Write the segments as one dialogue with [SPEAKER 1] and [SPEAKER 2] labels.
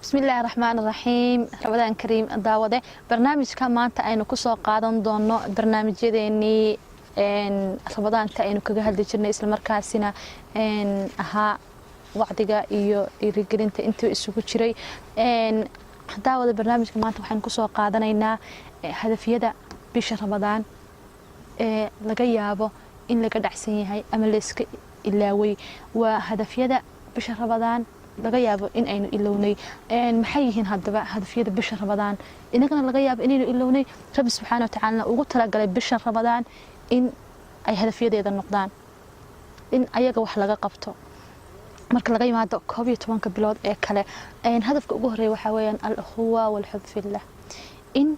[SPEAKER 1] بسم الله الرحمن الرحيم رمضان كريم داوده برنامجka maanta aynu ku soo qaadan doono barnaamijyadeeni Ramadaanka aynu kaga hadli jirnay isla markaasina aha wacdiga iyo dhiirigelinta intii isugu jiray daawada barnaamijka maanta waxaan ku soo qaadanaynaa hadafyada bisha Ramadaan laga yaabo in laga dhacsan yahay ama la iska ilaaway waa hadafyada bisha Ramadaan laga yaabo in aynu ilownay maxay yihiin hadaba hadafyada bisha Ramadaan inagana laga yaabo inaynu ilownay Rabbi subhanahu wa ta'ala ugu talagalay bisha Ramadaan in ay hadafyadeeda noqdaan in ayaga wax laga qabto marka laga yimaado 12 bilood ee kale hadafka ugu horeeya waxa weeyaan al-ukhuwa wal hub fillah in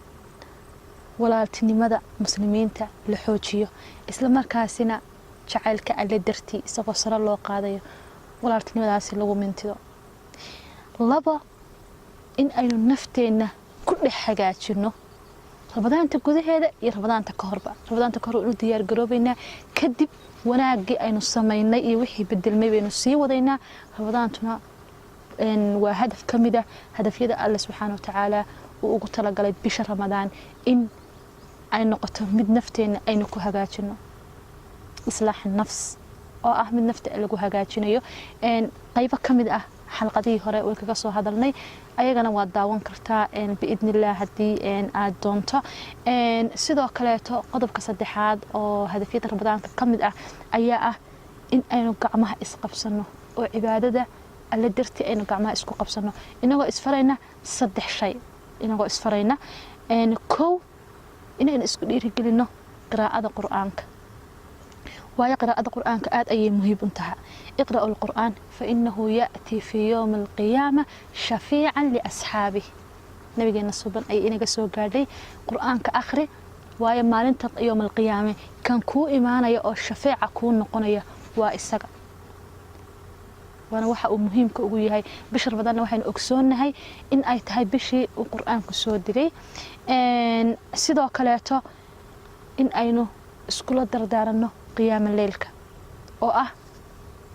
[SPEAKER 1] walaaltinimada muslimiinta la xoojiyo isla markaasina jacaylka alle dartii isagoo sare loo qaadayo walaaltinimadaasi lagu mintido laba in aynu nafteena ku dhex hagaajino Ramadaanta gudaheeda iyo Ramadaanta ka horba Ramadaanta ka hor inuu diyaar garoobayna kadib wanaagii aynu sameeynay iyo wixii bedelmay baynu sii wadaynaa Ramadaantuna waa hadaf kamida hadafyada Allah subhanahu wa ta'ala uu ugu talagalay bisha Ramadaan in ay noqoto mid nafteena aynu ku hagaajino islaax nafs oo ah mid nafta lagu hagaajinayo qayb kamid ah xalqadii hore oo kaga soo hadalnay ayagana waa daawan kartaa biidnillah hadii aad doonto sidoo kale qodobka saddexaad oo hadafyada Ramadaanka kamid ah ayaa ah in aynu gacmaha isqabsano oo cibaadada alla dartii aynu gacmaha isku qabsano inagoo isfarayna saddex shay inagoo isfarayna koow inaynu isku dhiirigelino qiraa'ada quraanka وهي قراءة القرآن كآد أي مهيب انتهى اقرأوا القرآن فإنه يأتي في يوم القيامة شفيعا لأصحابه نبينا الصبن أي إنك سو قادي قرآن كآخره وهي مالين يوم القيامة كان كو إيمانا يأو الشفيعة كون نقنية وإساق وانا وحا مهم كأقوي هاي بشر بدانا وحين أكسون هاي إن أي تهي بشي وقرآن كسو ديري سيدو كالياتو إن أينو اسكولا دردارنو قيام الليل oo ah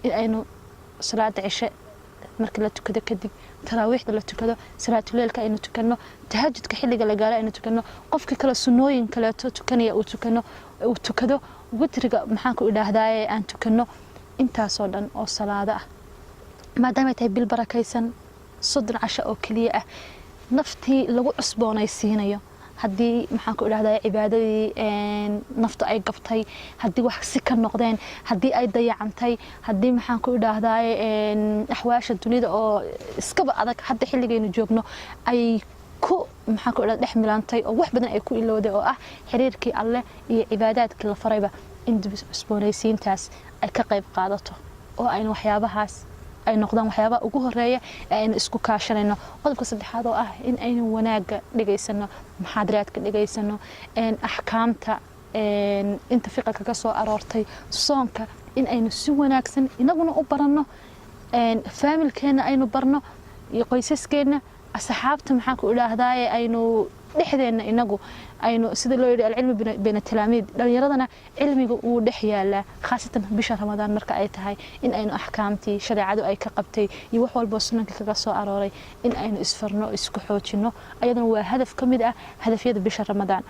[SPEAKER 1] in aynu salaada cishe markii la tukado kadib taraawixda la tukado salaatu leelka aynu tukano tahajjudka xilliga la gaaro aynu tukano qofkii kala sunnooyin kale tukanaya uu tukado witriga maxaan ku idhaahdaaye aan tukano intaas oo dhan oo salaada ah maadaama ay tahay bil barakaysan soddon casho oo kaliya ah naftii lagu cusboonaysiinayo haddii maxaan ku idhahdaa cibaadadii nafta ay gabtay haddii wax si ka noqdeen haddii ay dayacantay haddii maxaan ku idhahdaa axwaasha dunida oo iskaba adag hadda xilligaynu joogno ay ku maxaan ku idhahdaa dhex milantay oo wax badan ay ku ilowday oo ah xiriirkii alle iyo cibaadaadkii la farayba in dib cusboonaysiintaas ay ka qayb qaadato oo aynu waxyaabahaas ay noqdaan waxyaabo ugu horeeya aynu isku kaashanayno qodobka saddexaad oo ah in aynu wanaaga dhigaysano muxaadaraadka dhigaysano ahkaamta inta fiqhka ka soo aroortay soonka in aynu si wanaagsan inaguna u barano familkeena aynu barno iyo qoysaskeena asxaabta maxaan ku idhaahdaaye aynu dhexdeena inagu aynu sida loo yiri cilmi bayna talaamiid dhalinyaradana cilmiga uu dhex yaala khaasatan bisha Ramadaan marka ay tahay in aynu ahkaamtii shariicadu ay ka qabtay iyo wax walba sunnanka kaga soo arooray in aynu isfarno isku xoojino ayadana waa hadaf kamid ah hadafyada bisha Ramadaan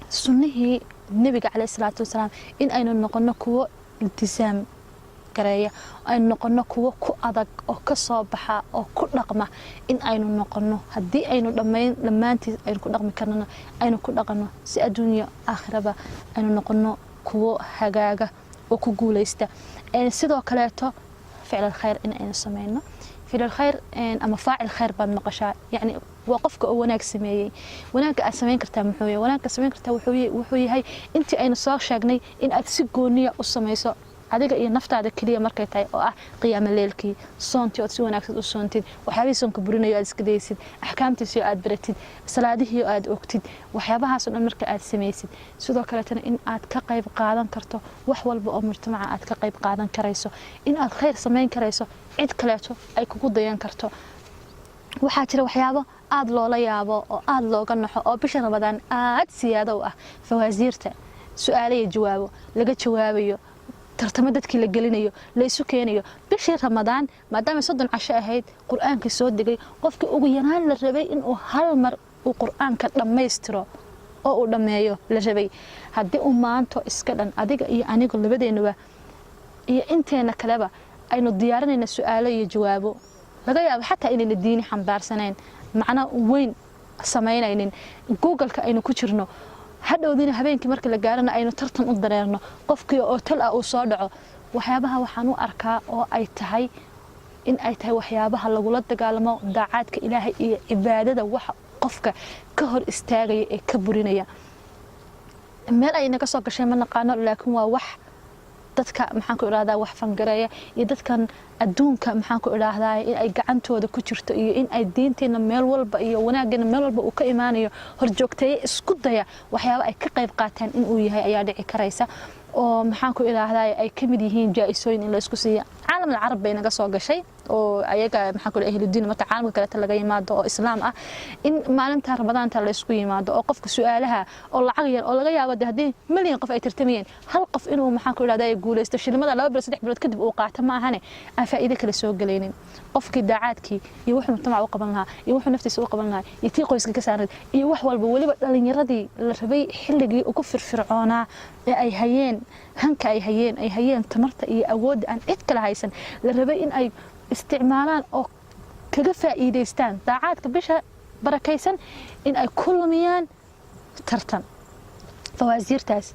[SPEAKER 1] sunnihii nabiga kaleey salaatu wasalaam in aynu noqono kuwo iltisaam gareeya aynu noqono kuwo ku adag oo ka soo baxa oo ku dhaqma in aynu noqono hadii aynu dhamaantii aynu ku dhaqmi karnaa aynu ku dhaqano si adduunyo aakhiraba aynu noqono kuwo hagaaga oo ku guuleysta sidoo kale ficil khayr in aynu sameeyno ficil khayr ama faacil khayr bad maqashaa yani waa qofka oo wanaag sameeyay wanaaga aad sameyn kartaa muxuu yahay wanaaga sameyn kartaa wuxuu yahay intii aynu soo sheegnay in aad si gooniya u sameyso adiga iyo naftaada kaliya markay tahay oo ah qiyaam leelkii soontii oo si wanaagsan u soontid waxyaabihii soonka burinayo aad iska daysid ahkaamtiisa aad baratid salaadihii aad ogtid waxyaabahaas oo dhan marka aad sameysid sidoo kale tan in aad ka qayb qaadan karto wax walba oo mujtamaca aad ka qayb qaadan karayso in aad khayr sameyn karayso cid kale ay kugu dayan karto waxaa jira waxyaabo aad loola yaabo oo aad looga naxo oo bisha Ramadaan aad siyaado ah fawaasiirta su'aalaha jawaabo laga jawaabayo tartamo dadkii la gelinayo la isu keenayo bishii ramadaan maadaama 30 casho ahayd quraanka soo digay qofkii ugu yaraan la rabay in uu hal mar uu quraanka dhameystiro oo uu dhameeyo la rabay haddii uu maanto iska dhan adiga iyo anigu labadeenaba iyo inteena kaleba aynu diyaarinayna su'aalo iyo jawaabo laga yaabo xataa inayna diini xambaarsaneen macna weyn sameynaynin google-ka aynu ku jirno hadhowdina habeenkii marka la gaarana aynu tartan u dareerno qofkii oo tal ah uu soo dhaco waxyaabaha waxaan u arkaa oo ay tahay in ay tahay waxyaabaha lagula dagaalamo daacadka ilaahay iyo cibaadada waxa qofka ka hor istaagaya ee ka burinaya meel ay naga soo gashay ma naqaano laakiin waa wax dadka maxaan ku iraahdaa wax fangareeya iyo dadkan adduunka maxaan ku iraahdaa in ay gacantooda ku jirto iyo in ay diinteena meel walba iyo wanaagana meel walba uu ka imaanayo horjoogteeye isku daya waxyaabo ay ka qayb qaataan in uu yahay ayaa dhici karaysa oo maxaan ku iraahdaa ay kamid yihiin jaa-isooyin in la isku siiyo caalamka carab bay naga soo gashay oo ayaga maxaan ku iraahdaa ahludiin marka caalamka kale laga yimaado oo islaam ah in maalinta ramadaanta la isku yimaado oo qofka su'aalaha oo lacag yar oo laga yaabo hadii milyan qof ay tartamayeen hal qof inuu maxaan ku iraahdaa guuleysto shilimada 2 bil 3 bilood kadib uu qaato ma ahane aan faa'iido kale soo galeynin qofkii daacadkii iyo wuxuu mujtamac u qaban lahaa iyo wuxuu naftiisa u qaban lahaa iyo tii qoyska ka saaran iyo wax walba waliba dhalinyaradii la rabay xilligii ugu firfircoonaa ee ay hayeen hanka ay hayeen tamarta iyo awood aan cid kala haysan la rabay in ay isticmaalaan oo kaga faa'iideystaan daacadka bisha barakaysan in ay kulmiyaan tartan fawaasiirtaas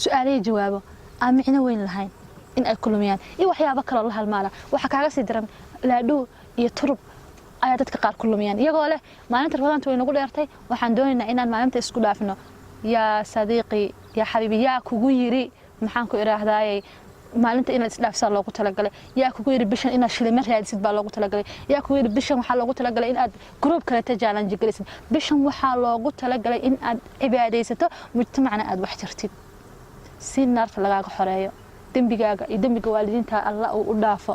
[SPEAKER 1] su'aalaha jawaabo aan micno weyn lahayn in ay kulmiyaan iyo waxyaabo kale la halmaala waxa kaaga sii diran laadhu iyo turub ayaa dadka qaar kulmiyaan iyagoo leh maalinta ramadaanta way nagu dheertay waxaan doonaynaa inaan maalinta isku dhaafno yaa sadiiqi yaa xabiibi yaa kugu yiri maxaan ku iraahdaayay maalinta inaad isdhaafsaa loogu talagalay yaa kugu yiri bishan inaad shilimo raadisid baa loogu talagalay yaa kugu yiri bishan waxaa loogu talagalay in aad group kale ta challenge gelisid bishan waxaa loogu talagalay in aad cibaadaysato mujtamacna aad wax jirtid si naarta lagaaga xoreeyo dembigaaga iyo dembiga waalidiinta Allah uu u dhaafo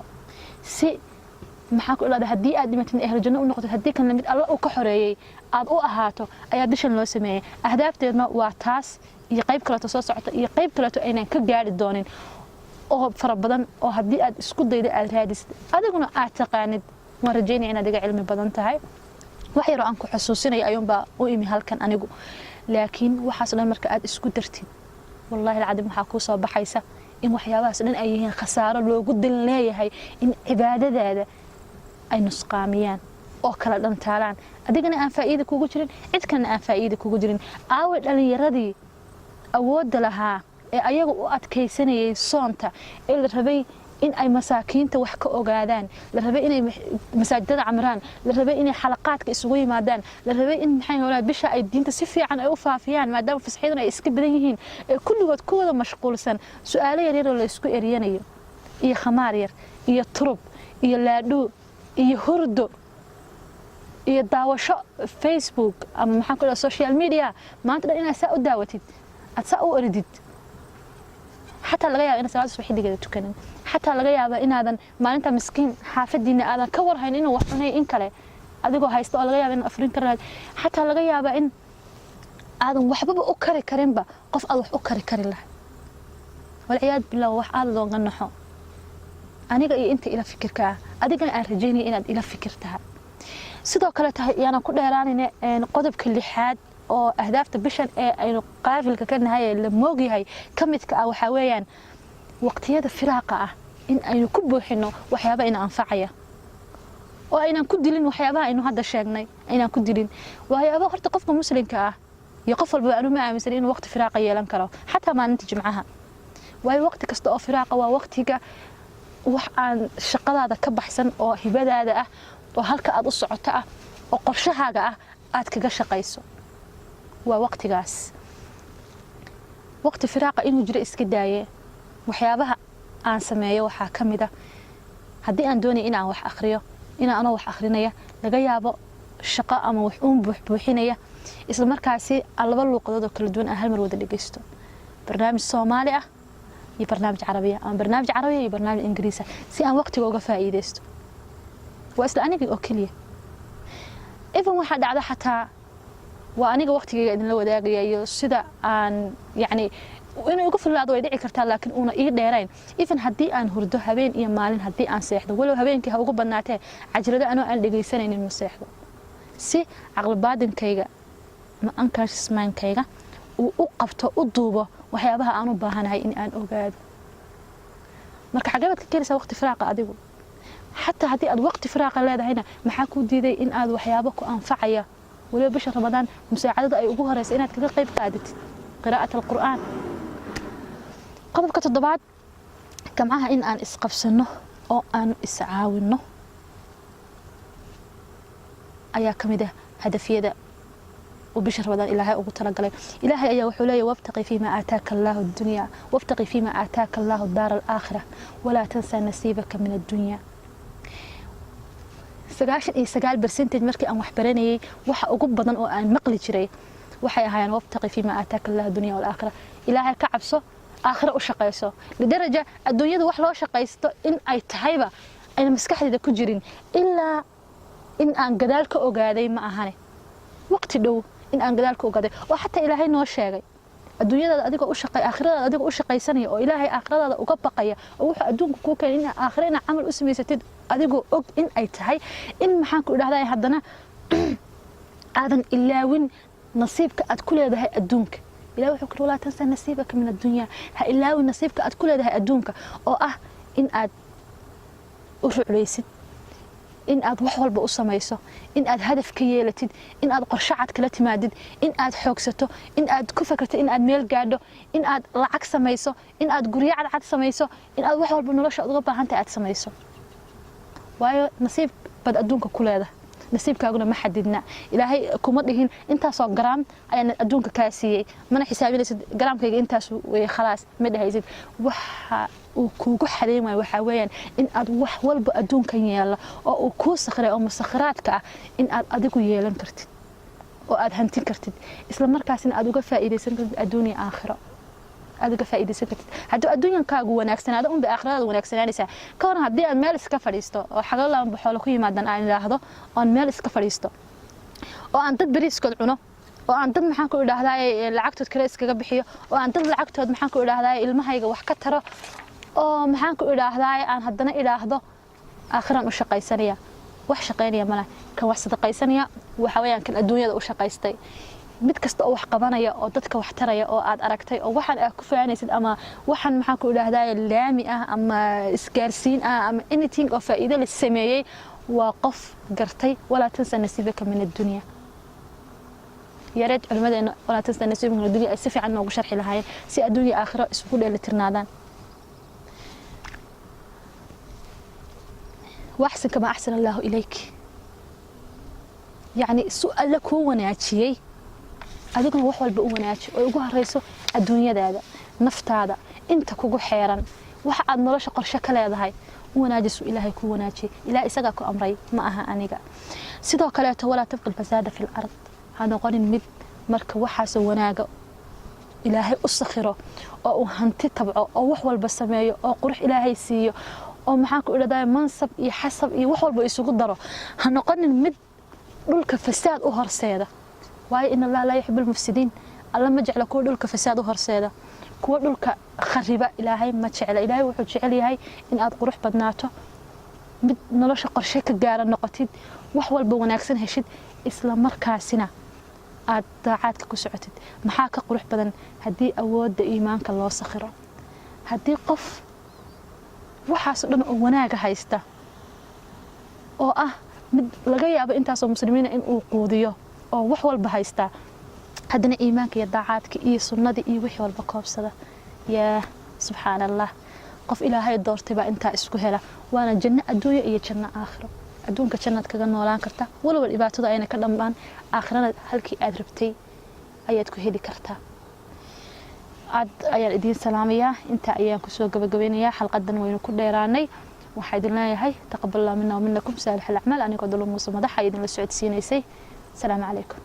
[SPEAKER 1] si maxaa ku iraahdaa hadii aad dhimatin ahlu janno u noqoto hadii kan mid Allah uu ka xoreeyay aad u ahaato ayaa bishan loo sameeyay ahdaafteedna waa taas iyo qayb kale soo socota iyo qayb kale aynan ka gaari doonin oo fara badan oo hadii aad isku daydo aad raadisid adiguna aad taqaanid waan rajaynaa inaad iga cilmi badan tahay wax yar oo aan ku xasuusinayo ayuunba u imi halkan anigu laakiin waxaas dhan marka aad isku dartid wallahi alcadim waxaa ku soo baxaysa in waxyaabahaas dhan ay yihiin khasaaro loogu dil leeyahay in cibaadadaada ay nusqaamiyaan oo kala dhantaalaan adigana aan faa'iido kugu jirin cid kalena aan faa'iido kugu jirin aawe dhalinyaradii awoodda lahaa ee ayaga u adkaysanayay soonta ee la rabay in ay masaakiinta wax ka ogaadaan la rabay inay masaajidada camraan la rabay inay xalaqaadka isugu yimaadaan la rabay in maxay hore bisha ay diinta si fiican ay u faafiyaan maadaama fasaxyadana ay iska badan yihiin ee kulligood ku wada mashquulsan su'aalo yar yar oo la isku eriyanayo iyo khamaar yar iyo turub iyo laadhu iyo hurdo iyo daawasho Facebook ama maxaa ku dhahay social media maanta dhan inaad saa u daawatid aad saa u oridid حتى laga yaabo in salaad subax xilligeeda tukanin حتى laga yaabo inaadan maalinta miskiin xaafadiina aadan ka warhayn inuu wax cunay in kale adigoo haysto oo laga yaabo in afrin karaad حتى laga yaabo in aadan waxba u kari karinba qof aad wax u kari kari lahay walaayad bilaa wax aad loo ganaxo aniga iyo inta ila fikirka adigana aan rajaynay inaad ila fikirtaa sidoo kale tahay yaana ku dheeraanina qodobka lixaad oo ahdaafta bishan ee aynu qaafilka ka nahay la moogyahay kamidka ah waxa weeyaan waqtiyada firaaqa ah in aynu ku buuxino waxyaabo ina anfacaya oo aynan ku dilin waxyaabaha aynu hadda sheegnay aynan ku dilin waxyaabo horta qofka muslimka ah iyo qof walba aanu ma aaminsan inuu waqti firaaqa yeelan karo xataa maalinta jimcaha way waqti kasta oo firaaqa waa waqtiga wax aan shaqadaada ka baxsan oo hibadaada ah oo halka aad u socoto ah oo qorshahaaga ah aad kaga shaqayso waa waqtigaas waqti firaaqa inuu jiro iska daaye waxyaabaha aan sameeyo waxa kamid ah hadii aan doonay in aan wax akhriyo in aan wax akhrinaya laga yaabo shaqo ama wax uun buuxinaya isla markaasi laba luqadood oo kala duwan hal mar wada dhageysto barnaamij Soomaali ah iyo barnaamij Carabi ah ama barnaamij Carabi iyo barnaamij Ingiriisi si aan waqtiga uga faa'iideysto waa isla aniga oo kaliya even waxa dhacda xataa waa aniga waqtigeyga idin la wadaagayo sida aan yani inuu igu filaado way dhici kartaa laakiin una ii dheerayn even haddii aan hurdo habeen iyo maalin haddii aan seexdo walow habeenkii ha ugu badnaatee cajalado anoo aan dhegaysanaynin ma seexdo si caqli baadinkayga ma unconscious mindkayga uu u qabto u duubo waxyaabaha aan u baahanahay in aan ogaado marka xageebad ka keenaysaa waqti firaaqa adigu xataa haddii aad waqti firaaqa leedahayna maxaa kuu diiday in aad waxyaabo ku anfacaya waliba bisha ramadaan musaacadada ay ugu horeysa inaad kaga qayb qaadatid qiraa'at alqur'aan qodobka toddobaad gamcaha in aan isqabsano oo aan iscaawino ayaa ka mid ah hadafyada وبشر رمضان إلهي أقول ترى قلي إلهي أيها وحولي وابتقي فيما آتاك الله الدنيا وابتقي فيما آتاك الله الدار الآخرة ولا تنسى نصيبك من الدنيا سقال برسنتج مركي أن وحبرني وح أقول بدن أو أن مقلي شري وحي هاي وابتقي فيما آتاك الله الدنيا والآخرة إلهي كعبسه آخرة وشقيسه لدرجة الدنيا ده وحلا شقيسته إن أي تهيبة أنا مسكحة ده كجرين إلا إن أن قدالك أوجادي ما أهاني وقت دو in aan gadaalka ogaday oo xataa ilaahay noo sheegay adduunyada adiga u shaqay aakhirada adiga u shaqaysanaya oo ilaahay aakhirada uga baqaya oo wuxuu adduunka ku keenay in aakhirada amal u sameysatid adiga og in ay tahay in maxaan ku idhaahdaa haddana aadan ilaawin nasiibka aad ku leedahay adduunka ilaahay wuxuu ku walaa tansa nasiibaka min addunya ha ilaawin nasiibka aad ku leedahay adduunka oo ah in aad u ruclaysid in aad wax walba u samayso in aad hadaf ka yeelatid in aad qorshe cad kala timaadid in aad xoogsato in aad ku fakarto in aad meel gaadho in aad lacag samayso in aad guryo cad samayso in aad wax walba nolosha uga baahantahay aad samayso waayo nasiib bad adduunka ku leedahay nasiibkaaguna ma xadidna ilaahay kuma dhihin intaasoo garaam ayaan adduunka kaa siiyey mana xisaabinaysid garaamkayga intaas way khalaas ma dhahaysid waxa uu kuugu xadeyn waayo waxaa weeyaan in aad wax walba adduunkan yeela oo uu kuu sakhiray oo musakhiraadka ah in aad adigu yeelan kartid oo aad hantin kartid isla markaasina aad uga faa'iidaysan kartid adduun iyo aakhiro aad uga faa'iidaysan kartid hadduu adduunkaagu wanaagsanaado un bay aakhiradaada wanaagsananaysaa ka waran haddii aad meel iska fadhiisto oo xagala lama baxoola ku yimaadan aan idhaahdo oon meel iska fadhiisto oo aan dad bariiskood cuno oo aan dad maxaan ku idhaahdaa lacagtood kale iskaga bixiyo oo aan dad lacagtood maxaan ku idhaahdaa ilmahayga wax ka taro oo maxaan ku idhaahdaa aan haddana idhaahdo aakhiran u shaqaysanaya wax shaqaynaya mala kan wax sadaqaysanaya waxa weeyaan kan adduunyada u shaqaystay mid kasta oo wax qabanaya oo dadka wax taraya oo aad aragtay oo waxaan aad ku faanaysid ama waxaan maxaan ku idhaahdaa laami ah ama isgaarsiin ah ama anything oo faa'iido la sameeyay waa qof gartay walaa tansa nasiibaka min addunya yareed culimadeena walaa tansa nasiibaka min addunya ay si fiican noogu sharxi lahaayeen si adduunya aakhiro isugu dheelitirnaadaan واحسن كما أحسن الله إليك يعني سؤال لك هو وناجيي أديكم وحول بقوا وناجي ويقولها رئيسه الدنيا هذا نفط هذا أنت كوجو حيرا واحد نلاش قرشة كلا هذا هاي وناجس إلهي كو وناجي إلهي إسقاك أمري معها أنيقا سيدو كلا ولا تبقى الفساد في الأرض هذا قارن مد مركب وحاس وناجا إلهي أسخره أو هنتي تبعه أو وحول بسميه أو قرح إلهي سيه oo maxaan ku idhaahdaa mansab iyo xasab iyo wax walba isugu daro ha noqonin mid dhulka fasaad u horseeda waayo in Allah la yuhibbul mufsidiin alla ma jecla kuwa dhulka fasaad u horseeda kuwa dhulka khariba ilaahay ma jecla ilaahay wuxuu jecel yahay in aad qurux badnaato mid nolosha qorshe ka gaara noqotid wax walba wanaagsan heshid isla markaasina aad daacadka ku socotid maxaa ka qurux badan haddii awoodda iimaanka loo sakhiro haddii qof waxaas dhan oo wanaaga haysta oo ah mid laga yaabo intaas oo muslimiina in uu quudiyo oo wax walba haysta haddana iimaanka iyo daacadka iyo sunnada iyo wixii walba koobsada yaa subxaanallah qof ilaahay doortay baa intaa isku hela waana janno adduunyo iyo janno aakhiro adduunka jannad kaga noolaan karta walow dhibaatada ayna ka dhammaan aakhirana halkii aad rabtay ayaad ku heli kartaa عاد أيان إدين سلامية أنت أيام كسوق بجبينية حلقة وين كل ديراني وحيد لنا هاي تقبل الله منا ومنكم سالح الأعمال أنا قد لهم مصمدة حيد للسعود سينيسي السلام عليكم